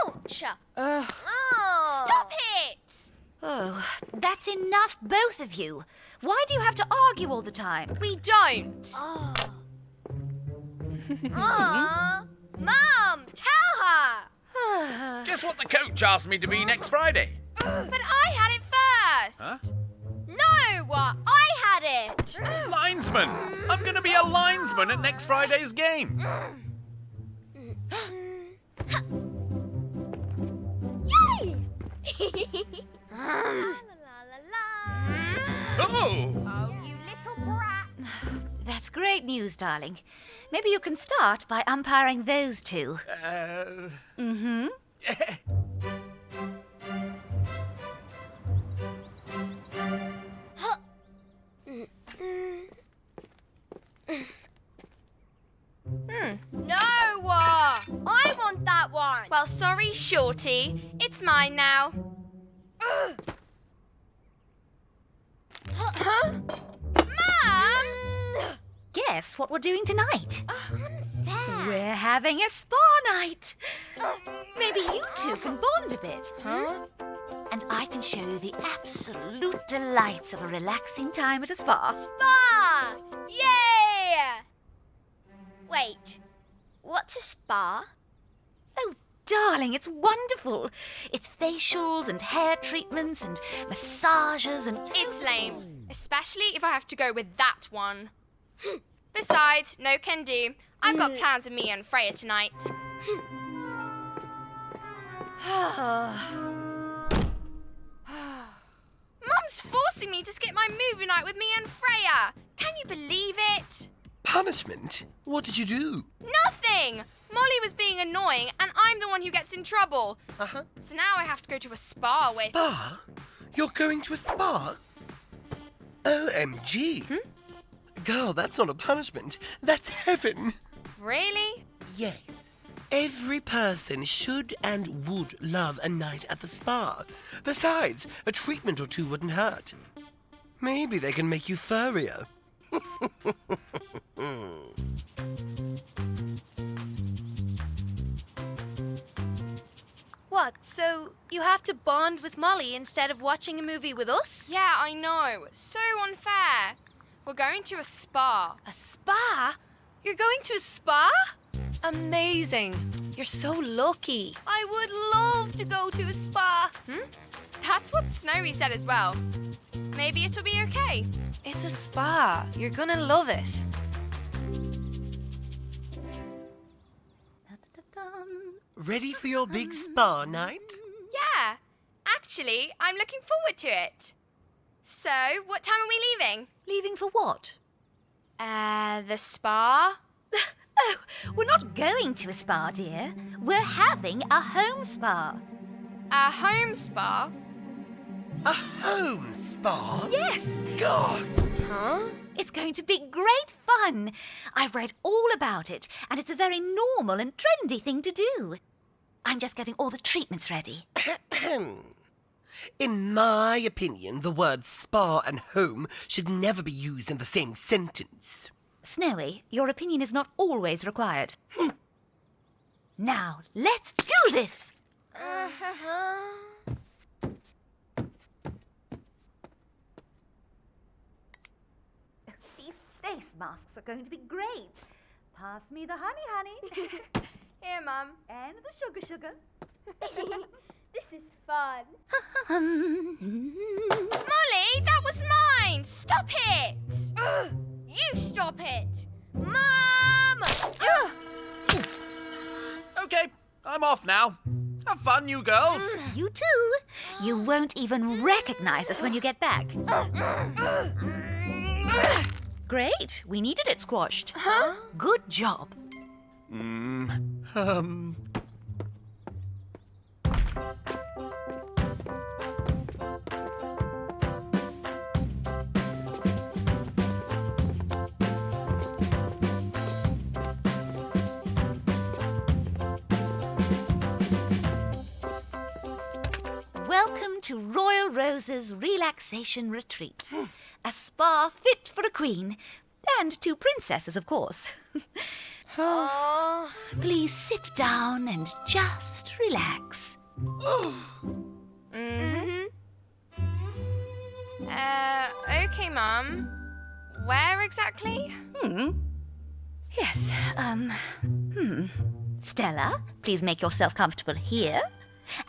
Ouch! Oh. Stop it! Oh, that's enough, both of you. Why do you have to argue all the time? We don't. Oh. Mum, tell her. Guess what the coach asked me to be next Friday? But I had it first. Huh? No, I had it. Linesman! I'm going to be a linesman at next Friday's game. Yay! Oh! Oh, you little brat. That's great news, darling. Maybe you can start by umpiring those two. Mm-hmm. No! I want that one. Well, sorry, Shorty. It's mine now. Huh? Mum! Guess what we're doing tonight? Unfair. We're having a spa night. Maybe you two can bond a bit. Huh? And I can show you the absolute delights of a relaxing time at a spa. Spa! Yay! Wait, what's a spa? Oh, darling, it's wonderful. It's facials and hair treatments and massages and... It's lame, especially if I have to go with that one. Besides, no can do. I've got plans with me and Freya tonight. Mum's forcing me to skip my movie night with me and Freya. Can you believe it? Punishment? What did you do? Nothing! Molly was being annoying and I'm the one who gets in trouble. Uh-huh. So now I have to go to a spa with... Spa? You're going to a spa? OMG. Girl, that's not a punishment. That's heaven. Really? Yes. Every person should and would love a night at the spa. Besides, a treatment or two wouldn't hurt. Maybe they can make you furrier. What, so you have to bond with Molly instead of watching a movie with us? Yeah, I know. So unfair. We're going to a spa. A spa? You're going to a spa? Amazing. You're so lucky. I would love to go to a spa. That's what Snowy said as well. Maybe it'll be okay. It's a spa. You're gonna love it. Ready for your big spa night? Yeah. Actually, I'm looking forward to it. So, what time are we leaving? Leaving for what? The spa? Oh, we're not going to a spa, dear. We're having a home spa. A home spa? A home spa? Yes. Gasp! Huh? It's going to be great fun. I've read all about it, and it's a very normal and trendy thing to do. I'm just getting all the treatments ready. In my opinion, the words spa and home should never be used in the same sentence. Snowy, your opinion is not always required. Now, let's do this! These face masks are going to be great. Pass me the honey, honey. Here, Mum. And the sugar. This is fun. Molly, that was mine! Stop it! You stop it! Mum! Okay, I'm off now. Have fun, you girls. You too. You won't even recognize us when you get back. Great. We needed it squashed. Huh? Good job. Welcome to Royal Rose's Relaxation Retreat. A spa fit for a queen. And two princesses, of course. Oh. Please sit down and just relax. Okay, Mum. Where exactly? Yes, Stella, please make yourself comfortable here.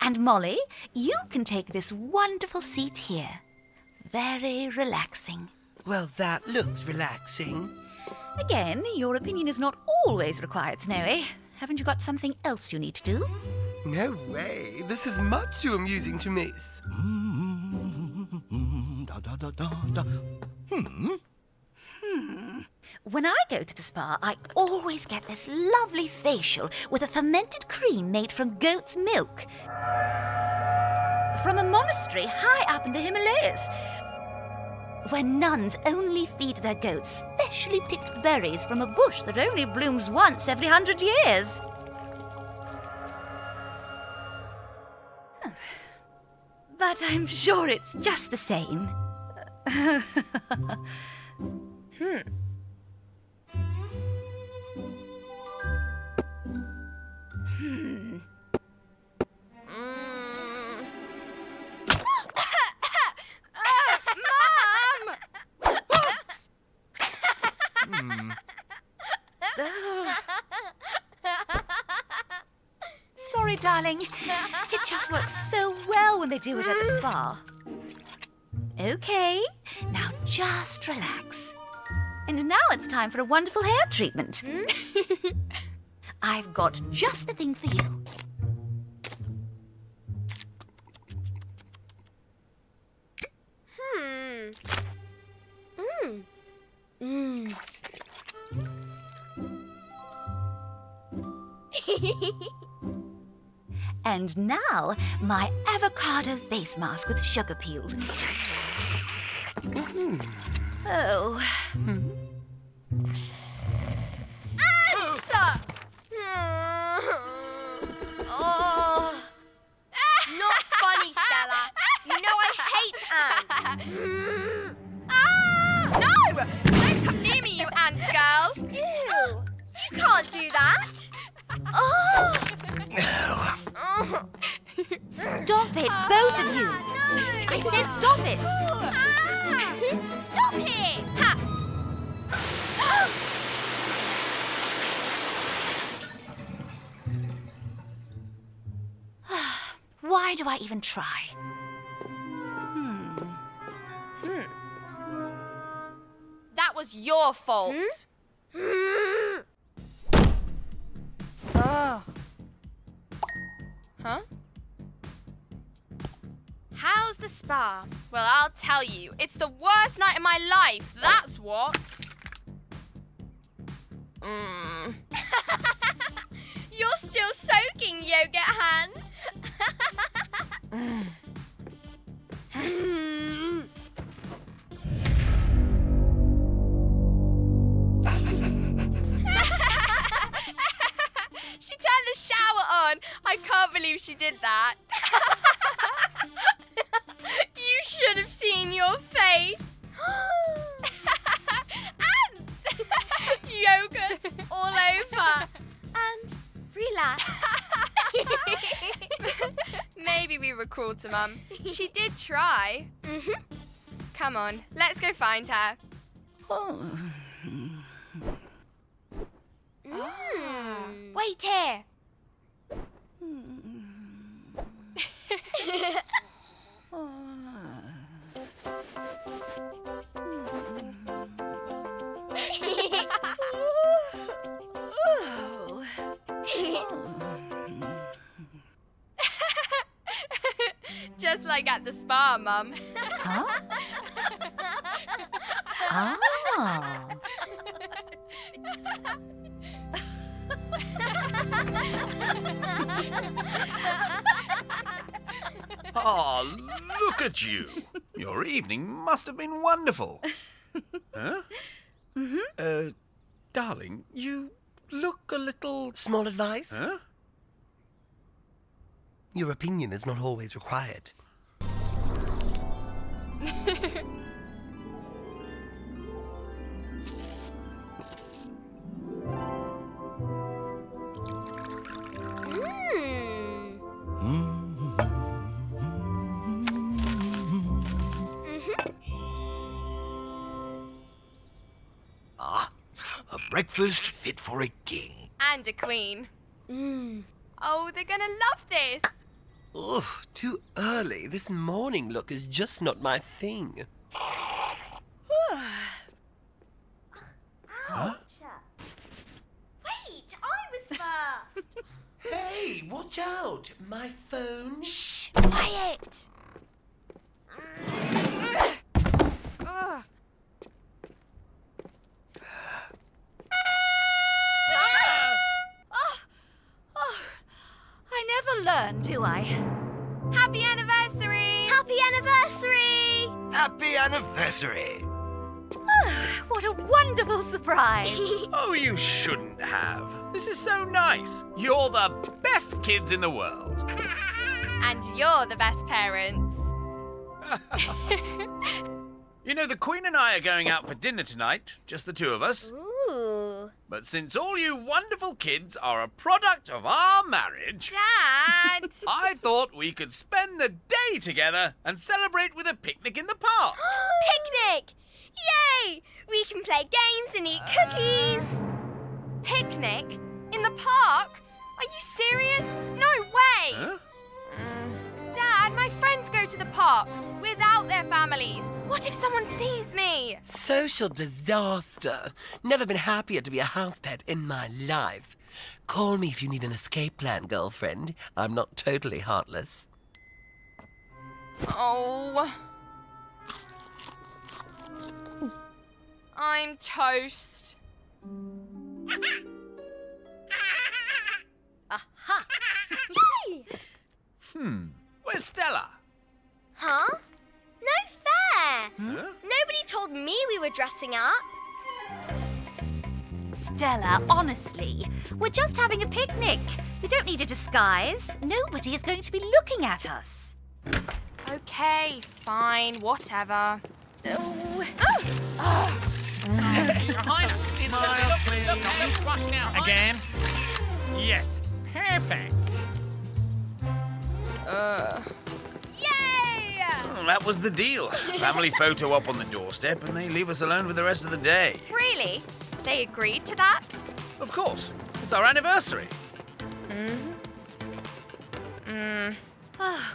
And Molly, you can take this wonderful seat here. Very relaxing. Well, that looks relaxing. Again, your opinion is not always required, Snowy. Haven't you got something else you need to do? No way. This is much too amusing to miss. When I go to the spa, I always get this lovely facial with a fermented cream made from goat's milk. From a monastery high up in the Himalayas, where nuns only feed their goats specially picked berries from a bush that only blooms once every 100 years. But I'm sure it's just the same. Sorry, darling. It just works so well when they do it at the spa. Okay, now just relax. And now it's time for a wonderful hair treatment. I've got just the thing for you. And now, my avocado face mask with sugar peel. Oh. Oh. Not funny, Stella. You know I hate ants. No! Don't come near me, you ant girl! Ew. You can't do that. Oh. Stop it, both of you. I said stop it. Stop it. Ha. Why do I even try? That was your fault. Huh? How's the spa? Well, I'll tell you, it's the worst night of my life, that's what. You're still soaking, yogurt hand. She turned the shower on. I can't believe she did that. You should have seen your face. Ants! Yogurt all over. And relax. Maybe we were cruel to Mum. She did try. Come on, let's go find her. Wait here. Just like at the spa, Mum. Huh? Ah. Oh, look at you. Your evening must have been wonderful. Huh? Darling, you look a little... Small advice? Huh? Your opinion is not always required. A breakfast fit for a king. And a queen. Oh, they're gonna love this. Oh, too early. This morning look is just not my thing. Huh? Wait, I was first. Hey, watch out! My phone. Shh, quiet. Ugh. I never learn, do I? Happy anniversary! Happy anniversary! Happy anniversary! What a wonderful surprise! Oh, you shouldn't have. This is so nice. You're the best kids in the world. And you're the best parents. You know, the Queen and I are going out for dinner tonight, just the two of us. Ooh. But since all you wonderful kids are a product of our marriage, Dad! I thought we could spend the day together and celebrate with a picnic in the park. Picnic! Yay! We can play games and eat cookies. Picnic? In the park? Are you serious? No way! Huh? Dad, my friends go to the park without their families. What if someone sees me? Social disaster. Never been happier to be a house pet in my life. Call me if you need an escape plan, girlfriend. I'm not totally heartless. Oh. I'm toast. Aha! Where's Stella? Huh? No fair! Huh? Nobody told me we were dressing up. Stella, honestly, we're just having a picnic. We don't need a disguise. Nobody is going to be looking at us. Okay, fine, whatever. Oh. Your Highness, Again? Yes, perfect. Yay! Well, that was the deal. Family photo up on the doorstep and they leave us alone for the rest of the day. Really? They agreed to that? Of course. It's our anniversary.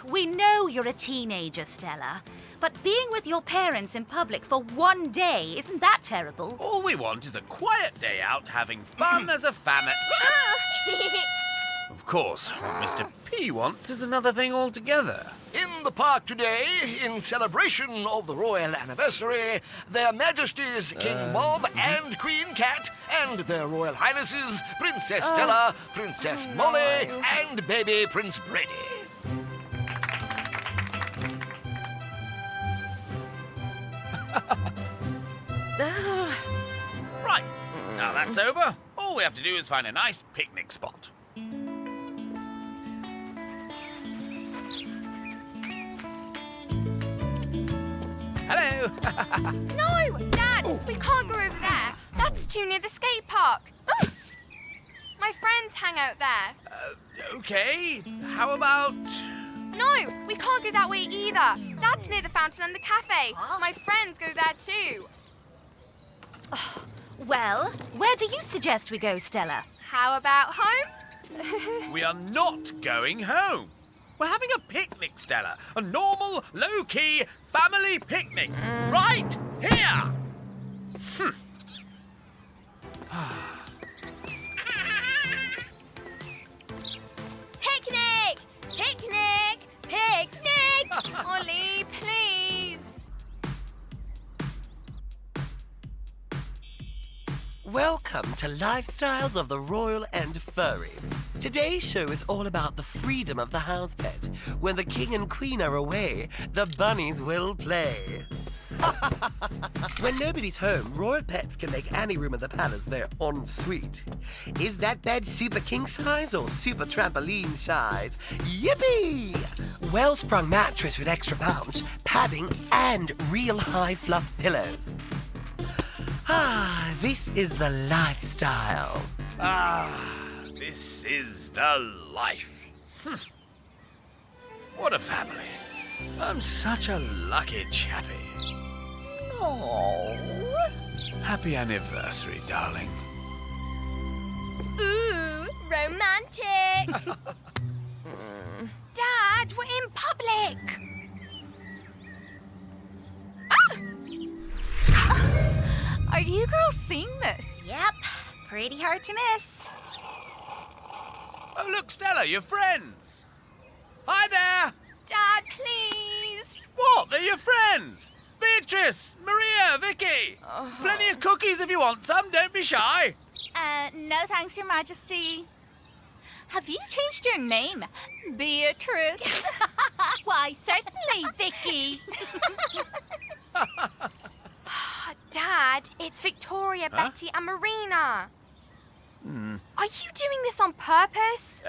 We know you're a teenager, Stella, but being with your parents in public for one day, isn't that terrible? All we want is a quiet day out having fun as a family. Of course, what Mr. P wants is another thing altogether. In the park today, in celebration of the royal anniversary, Their Majesties King Bob and Queen Cat, and Their Royal Highnesses Princess Stella, Princess Molly, and baby Prince Brady. Right, now that's over. All we have to do is find a nice picnic spot. Hello. No, Dad, we can't go over there. That's too near the skate park. Oh, my friends hang out there. Okay, how about... No, we can't go that way either. That's near the fountain and the cafe. My friends go there too. Well, where do you suggest we go, Stella? How about home? We are not going home. We're having a picnic, Stella. A normal, low-key family picnic. Right here. Picnic! Picnic! Picnic! Ollie, please. Welcome to Lifestyles of the Royal and Furry. Today's show is all about the freedom of the house pet. When the king and queen are away, the bunnies will play. When nobody's home, royal pets can make any room in the palace their ensuite. Is that bed super king size or super trampoline size? Yippee! Well-sprung mattress with extra bounce, padding, and real high fluff pillows. Ah, this is the lifestyle. This is the life. What a family. I'm such a lucky chappie. Oh. Happy anniversary, darling. romantic. Dad, we're in public. Are you girls seeing this? Yep, pretty hard to miss. Oh, look, Stella, your friends. Hi there. Dad, please. What? They're your friends. Beatrice, Maria, Vicky. Plenty of cookies if you want some. Don't be shy. No thanks, Your Majesty. Have you changed your name, Beatrice? Why, certainly, Vicky. Dad, it's Victoria, Betty and Marina. Are you doing this on purpose?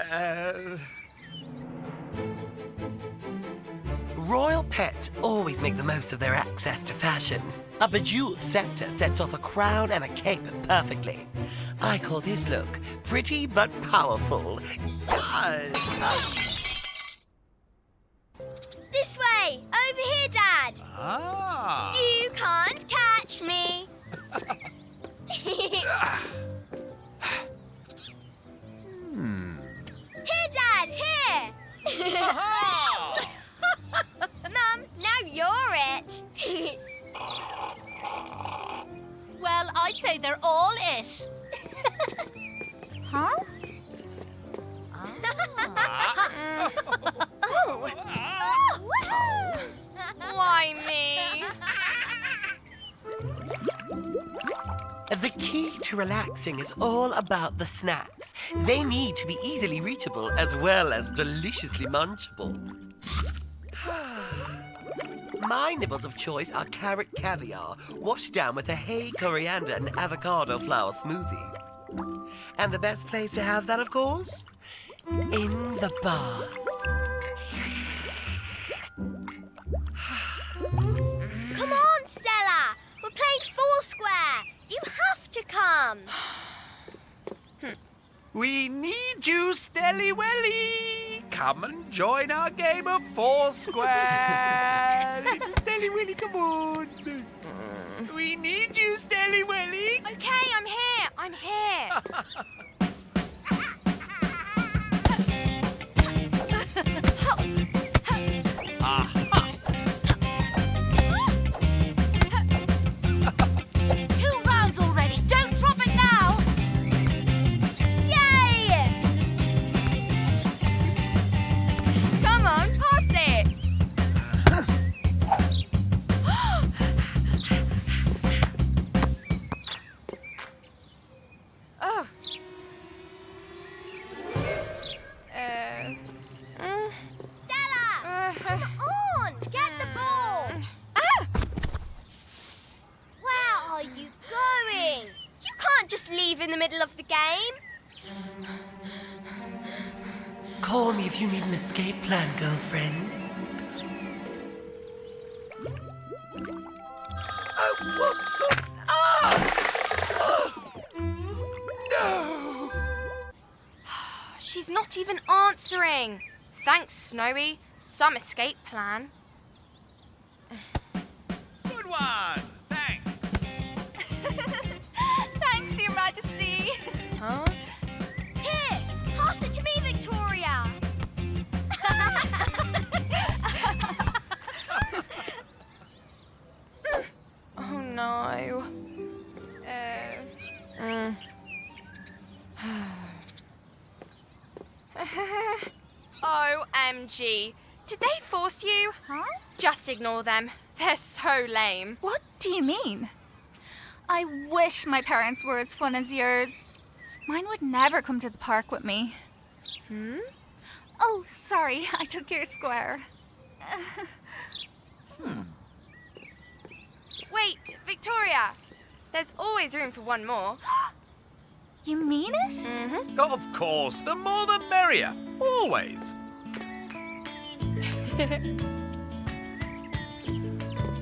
Royal pets always make the most of their access to fashion. A bejeweled scepter sets off a crown and a cape perfectly. I call this look pretty but powerful. Yes. This way. Over here, Dad. Ah. You can't catch me. Here, Dad, here. Aha! Mum, now you're it. Well, I'd say they're all it. Huh? Why me? The key to relaxing is all about the snacks. They need to be easily reachable as well as deliciously munchable. My nibbles of choice are carrot caviar, washed down with a hay, coriander, and avocado flour smoothie. And the best place to have that, of course? In the bar. Come on, Stella. We're playing Foursquare. You have to come. We need you, Stelly Welly. Come and join our game of Foursquare. Stelly Welly, come on. We need you, Stelly Welly. Okay, I'm here. I'm here. Two rounds already. Don't drop it now. Yay! Come on, pass it. Ugh. Stella, come on. Get the ball. Where are you going? You can't just leave in the middle of the game. Call me if you need an escape plan, girlfriend. No! She's not even answering. Thanks, Snowy. Some escape plan. Good one. Thanks. Thanks, Your Majesty. Huh? Here, pass it to me, Victoria. Oh no. OMG. Did they force you? Huh? Just ignore them. They're so lame. What do you mean? I wish my parents were as fun as yours. Mine would never come to the park with me. Oh, sorry, I took your square. Wait, Victoria. There's always room for one more. You mean it? Mm-hmm. Of course, the more the merrier. Always.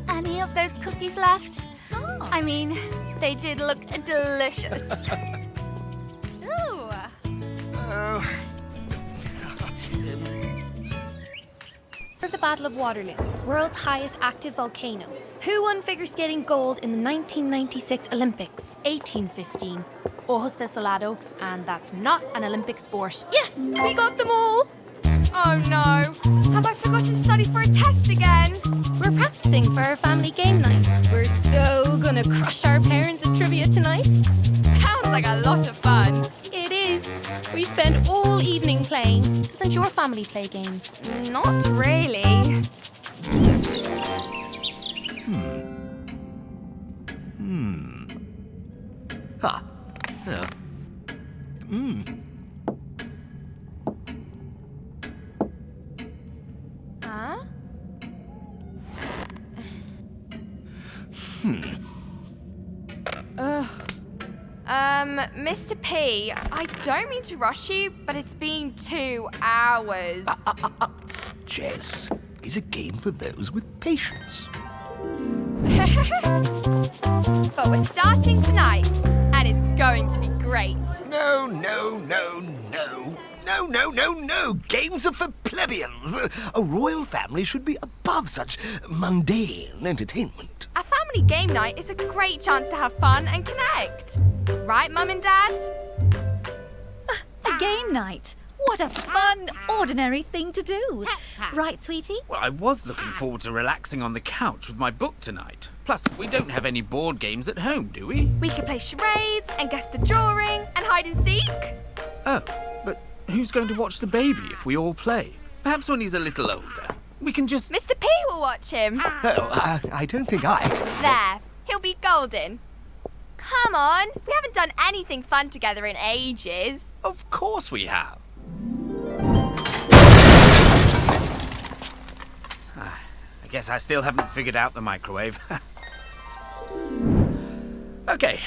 Any of those cookies left? I mean, they did look delicious. Ooh. For the Battle of Waterloo, world's highest active volcano. Who won figure skating gold in the 1996 Olympics? 1815. Ojos de Salado, and that's not an Olympic sport. Yes, we got them all. Oh no! Have I forgotten to study for a test again? We're practicing for our family game night. We're so gonna crush our parents at trivia tonight. Sounds like a lot of fun. It is. We spend all evening playing. Doesn't your family play games? Not really. Ha. Yeah. Huh? Mr. P, I don't mean to rush you, but it's been 2 hours. Chess is a game for those with patience. But we're starting tonight, and it's going to be great. No, no, no, no. No, no, no, no. Games are for plebeians. A royal family should be above such mundane entertainment. A family game night is a great chance to have fun and connect. Right, Mum and Dad? A game night. What a fun, ordinary thing to do. Right, sweetie? Well, I was looking forward to relaxing on the couch with my book tonight. Plus, we don't have any board games at home, do we? We could play charades and guess the drawing and hide and seek. Oh, but who's going to watch the baby if we all play? Perhaps when he's a little older. We can just... Mr. P will watch him. Oh, I don't think I... There, he'll be golden. Come on, we haven't done anything fun together in ages. Of course we have. I guess I still haven't figured out the microwave. Okay,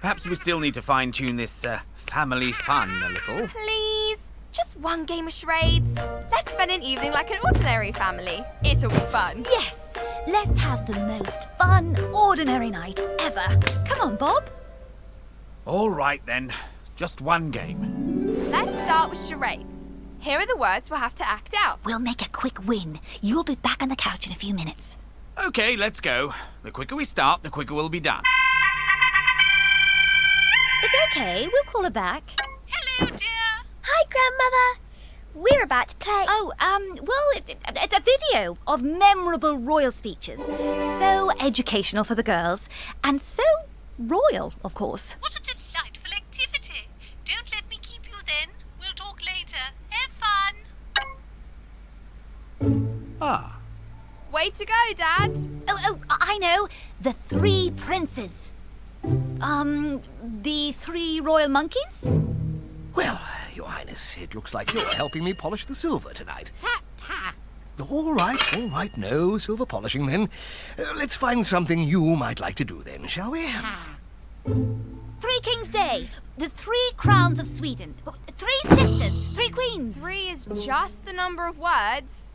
perhaps we still need to fine-tune this family fun a little. Please, just one game of charades. Let's spend an evening like an ordinary family. It'll be fun. Yes, let's have the most fun, ordinary night ever. Come on, Bob. All right then, just one game. Let's start with charades. Here are the words we'll have to act out. We'll make a quick win. You'll be back on the couch in a few minutes. Okay, let's go. The quicker we start, the quicker we'll be done. It's okay, we'll call her back. Hello, dear. Hi, Grandmother. We're about to play. Oh, it's a video of memorable royal speeches. So educational for the girls, and so royal, of course. What a delightful activity. Don't let me keep you then. We'll talk later. Have fun. Ah. Way to go, Dad. Oh, I know. The 3 princes. The 3 royal monkeys? Well, Your Highness, it looks like you're helping me polish the silver tonight. All right, no silver polishing then. Let's find something you might like to do then, shall we? 3 Kings' Day. The 3 crowns of Sweden. 3 sisters. 3 queens. 3 is just the number of words.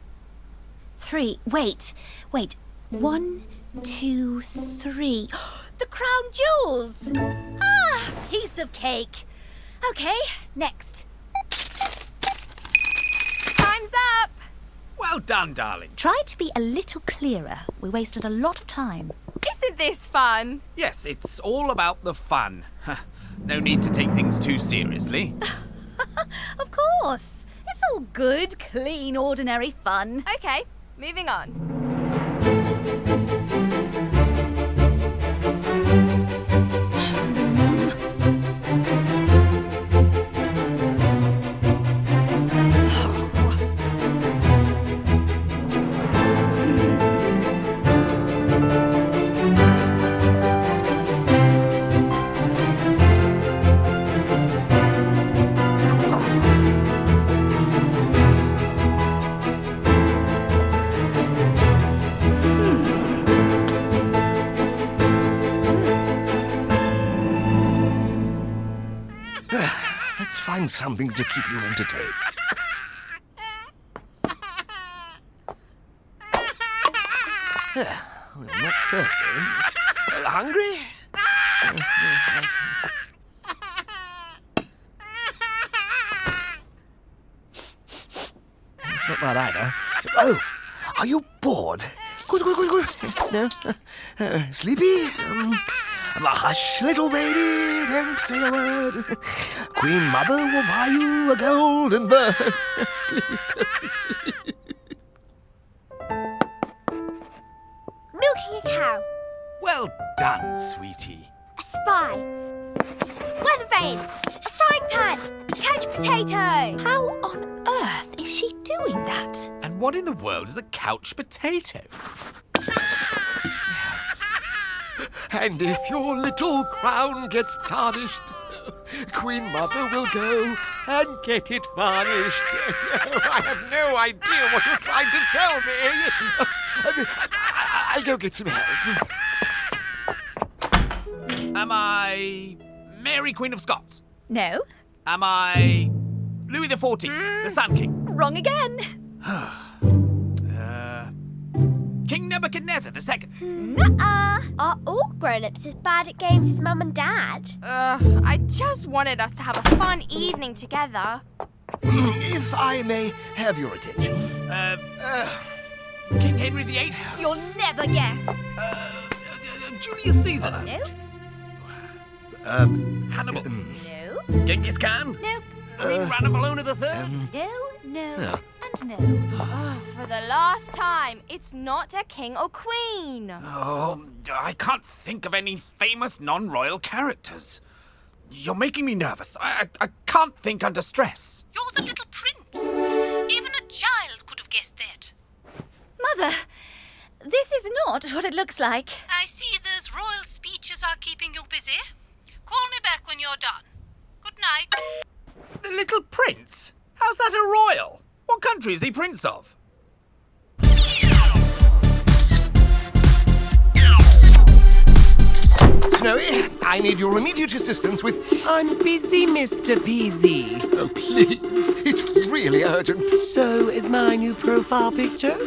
3. Wait. 1, 2, 3. The crown jewels. Ah, piece of cake. Okay, next. Time's up. Well done, darling. Try to be a little clearer. We wasted a lot of time. Isn't this fun? Yes, it's all about the fun. No need to take things too seriously. Of course. It's all good, clean, ordinary fun. Okay, moving on. Let's find something to keep you entertained. Well, not thirsty. Hungry? It's not bad either. Oh, are you bored? No? Sleepy? Hush, little baby, don't say a word. Queen Mother will buy you a golden bird. Please go to sleep. Milking a cow. Well done, sweetie. A spy. Weather vane. A frying pan. Couch potato. How on earth is she doing that? And what in the world is a couch potato? And if your little crown gets tarnished, Queen Mother will go and get it varnished. I have no idea what you're trying to tell me. I'll go get some help. Am I Mary, Queen of Scots? No, Am I Louis XIV, the Sun King? wrong again. King Nebuchadnezzar II? Nuh-uh. Are all grown-ups as bad at games as Mum and Dad? Ugh, I just wanted us to have a fun evening together. If I may have your attention. King Henry VIII? You'll never guess. Julius Caesar? No, Hannibal? no, Genghis Khan? nope, Queen Ranavalona III? no, and no. Ugh, for the last time, it's not a king or queen. Oh, I can't think of any famous non-royal characters. You're making me nervous. I can't think under stress. You're the little prince. Even a child could have guessed that. Mother, this is not what it looks like. I see those royal speeches are keeping you busy. Call me back when you're done. Good night. The Little Prince? How's that a royal? What country is he prince of? Snowy, I need your immediate assistance with... I'm busy, Mr. Peasy. Oh, please. It's really urgent. So is my new profile picture?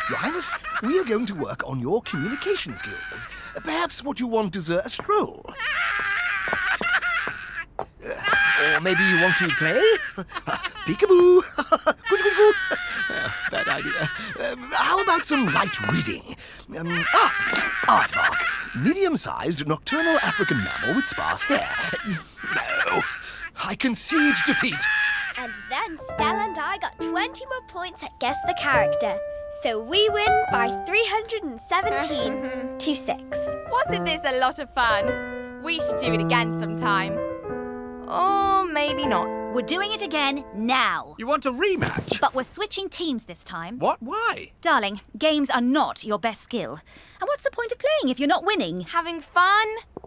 Your Highness, we are going to work on your communication skills. Perhaps what you want is a stroll. Or maybe you want to play? Peekaboo! Good. Bad idea. How about some light reading? Aardvark. Medium-sized nocturnal African mammal with sparse hair. No. I concede defeat. And then Stella and I got 20 more points at Guess the Character. So we win by 317 to 6. Wasn't this a lot of fun? We should do it again sometime. Or maybe not. We're doing it again now. You want a rematch? But we're switching teams this time. What? Why? Darling, games are not your best skill. And what's the point of playing if you're not winning? Having fun?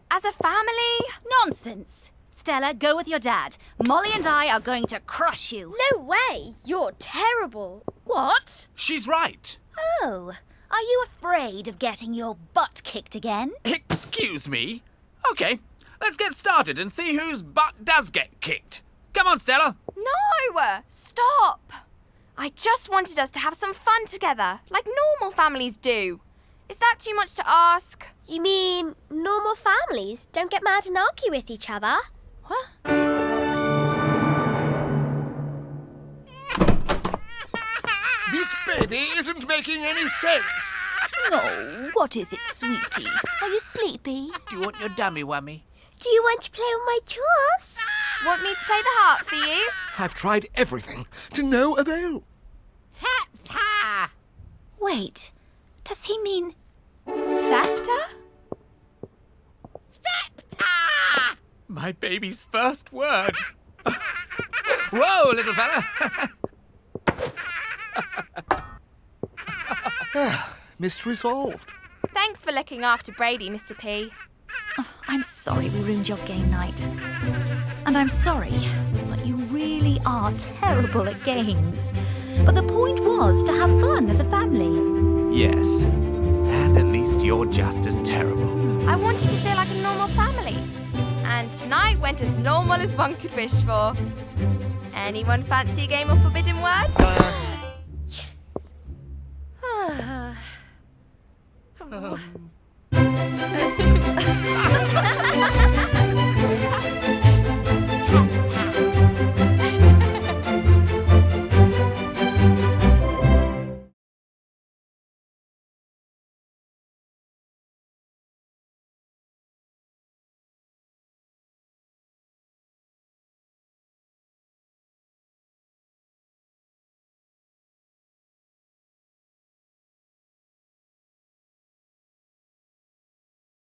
As a family? Nonsense. Stella, go with your dad. Molly and I are going to crush you. No way! You're terrible. What? She's right. Oh, are you afraid of getting your butt kicked again? Excuse me? Okay, let's get started and see whose butt does get kicked. Come on, Stella. No! Stop! I just wanted us to have some fun together, like normal families do. Is that too much to ask? You mean normal families don't get mad and argue with each other? What? This baby isn't making any sense. Oh, what is it, sweetie? Are you sleepy? Do you want your dummy wummy? Do you want to play with my chores? Want me to play the harp for you? I've tried everything to no avail. Tap-ta! Wait, does he mean... Scepter? Scepter! My baby's first word. Whoa, little fella. Mystery solved. Thanks for looking after Brady, Mr. P. Oh, I'm sorry we ruined your game night. And I'm sorry, but you really are terrible at games. But the point was to have fun as a family. Yes, and at least you're just as terrible. I wanted to feel like a normal family. And tonight went as normal as one could wish for. Anyone fancy a game of Forbidden Word? Yes.